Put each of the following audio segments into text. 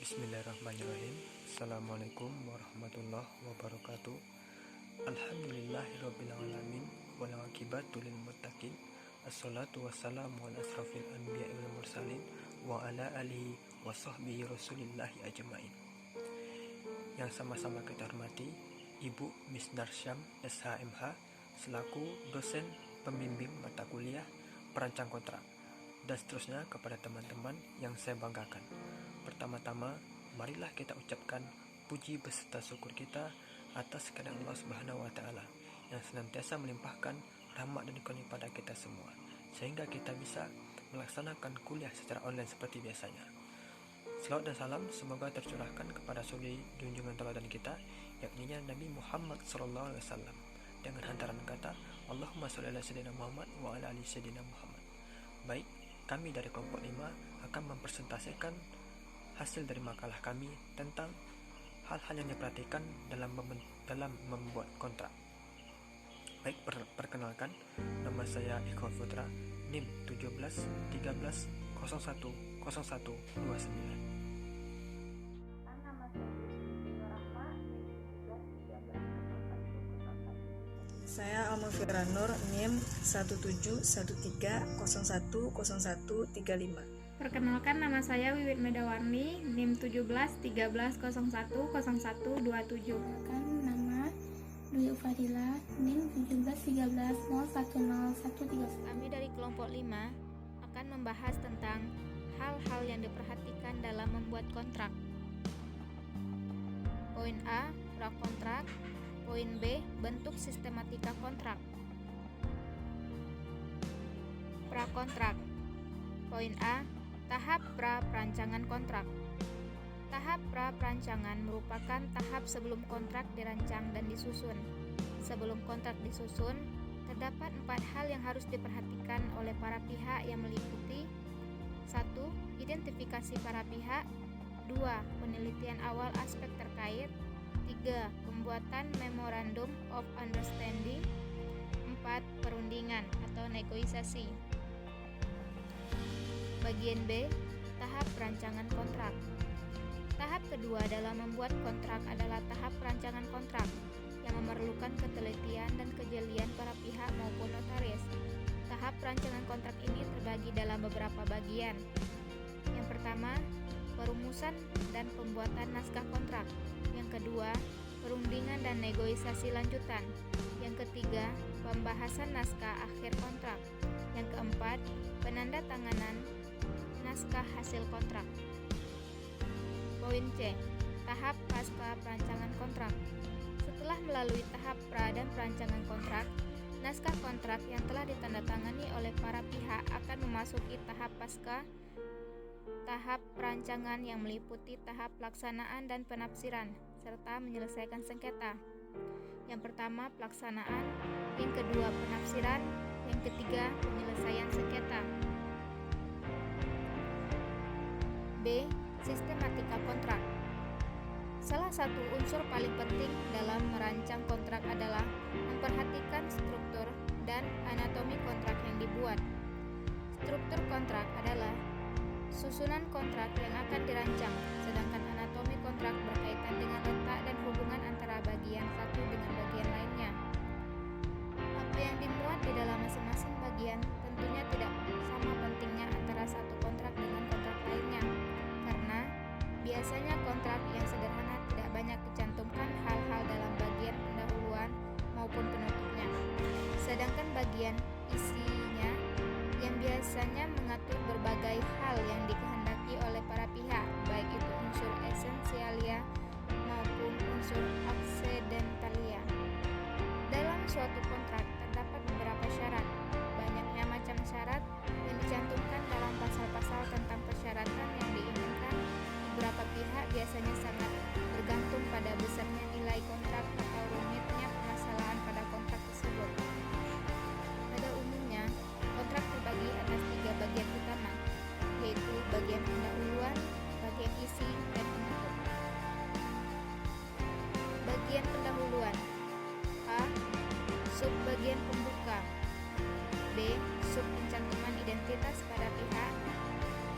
Bismillahirrahmanirrahim. Assalamualaikum warahmatullahi wabarakatuh. Alhamdulillahirrabbilalamin. Walaqibatu lil muttaqin. Assalatu wassalamu ala asrafil anbiya'i wal mursalin wa ala alihi wa sahbihi rasulillahi ajmain. Yang sama-sama kita hormati Ibu Miss Narsyam SHMH selaku dosen pembimbing mata kuliah perancang kontrak, dan seterusnya kepada teman-teman yang saya banggakan. Pertama-tama, marilah kita ucapkan puji beserta syukur kita atas kehendak Allah Subhanahu wa taala yang senantiasa melimpahkan rahmat dan karunia pada kita semua, sehingga kita bisa melaksanakan kuliah secara online seperti biasanya. Salawat dan salam semoga tercurahkan kepada suri junjungan teladan kita, yakni Nabi Muhammad SAW, dengan hantaran kata Allahumma sholli ala sayyidina Muhammad wa ala ali sayyidina Muhammad. Baik, kami dari kelompok 5 akan mempresentasikan hasil dari makalah kami tentang hal-hal yang diperhatikan dalam membuat kontrak. Baik, perkenalkan, nama saya Eko Putra, NIM 1713010129. Saya Almufira Nur, NIM 1713010135. Perkenalkan, nama saya Wiwit Medawarni, NIM 1713010127. Nama Dwi Fadila, NIM 1713010131. Kami dari kelompok 5 akan membahas tentang hal-hal yang diperhatikan dalam membuat kontrak. Poin A, prakontrak. Poin B, bentuk sistematika kontrak. Prakontrak. Poin A, tahap pra-perancangan kontrak. Tahap pra-perancangan merupakan tahap sebelum kontrak dirancang dan disusun. Sebelum kontrak disusun, terdapat 4 hal yang harus diperhatikan oleh para pihak yang meliputi 1. Identifikasi para pihak. 2. Penelitian awal aspek terkait. 3. Pembuatan Memorandum of Understanding. 4. Perundingan atau negosiasi. Bagian B, tahap perancangan kontrak. Tahap kedua dalam membuat kontrak adalah tahap perancangan kontrak yang memerlukan ketelitian dan kejelian para pihak maupun notaris. Tahap perancangan kontrak ini terbagi dalam beberapa bagian. Yang pertama, perumusan dan pembuatan naskah kontrak. Yang kedua, perundingan dan negosiasi lanjutan. Yang ketiga, pembahasan naskah akhir kontrak. Yang keempat, penandatanganan naskah hasil kontrak. Poin C, tahap pasca perancangan kontrak. Setelah melalui tahap pra dan perancangan kontrak, naskah kontrak yang telah ditandatangani oleh para pihak akan memasuki tahap pasca. Tahap perancangan yang meliputi tahap pelaksanaan dan penafsiran serta menyelesaikan sengketa. Yang pertama, pelaksanaan. Yang kedua, penafsiran. Yang ketiga, penyelesaian sengketa. B. Sistematika kontrak. Salah satu unsur paling penting dalam merancang kontrak adalah memperhatikan struktur dan anatomi kontrak yang dibuat. Struktur kontrak adalah susunan kontrak yang akan dirancang, sedangkan anatomi kontrak berkaitan dengan letak dan hubungan antara bagian satu dengan bagian lainnya. Apa yang dimuat di dalam masing-masing bagian tentunya tidak sama pentingnya antara satu kontrak dengan kontrak lainnya, karena biasanya kontrak yang sederhana tidak banyak dicantumkan hal-hal dalam bagian pendahuluan maupun penutupnya, sedangkan bagian isinya yang biasanya mengatur berbagai hal yang dikehendaki oleh para pihak, baik itu unsur esensialia maupun unsur aksidentalia. Dalam suatu kontrak terdapat beberapa syarat. Banyaknya macam syarat yang dicantumkan dalam pasal-pasal tentang persyaratan yang diinginkan beberapa pihak biasanya sangat bergantung pada besarnya nilai kontrak atau rumitnya permasalahan pada kontrak tersebut. Pada umumnya, kontrak terbagi atas 3 bagian utama, yaitu bagian pendahuluan, bagian isi, dan penutup. Bagian pendahuluan. A. Subbagian pembuka. B. Sub pencantuman identitas pada pihak.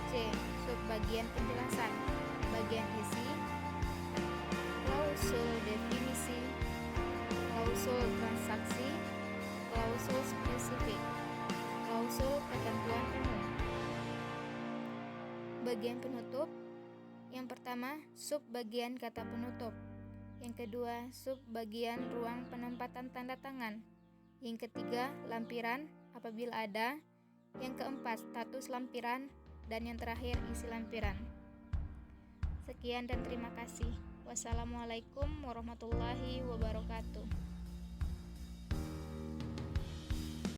C. Subbagian penjelasan. Bagian isi menyusul ketentuan umum. Bagian penutup. Yang pertama, sub bagian kata penutup. Yang kedua, sub bagian ruang penempatan tanda tangan. Yang ketiga, lampiran apabila ada. Yang keempat, status lampiran. Dan yang terakhir, isi lampiran. Sekian dan terima kasih. Wassalamualaikum warahmatullahi wabarakatuh.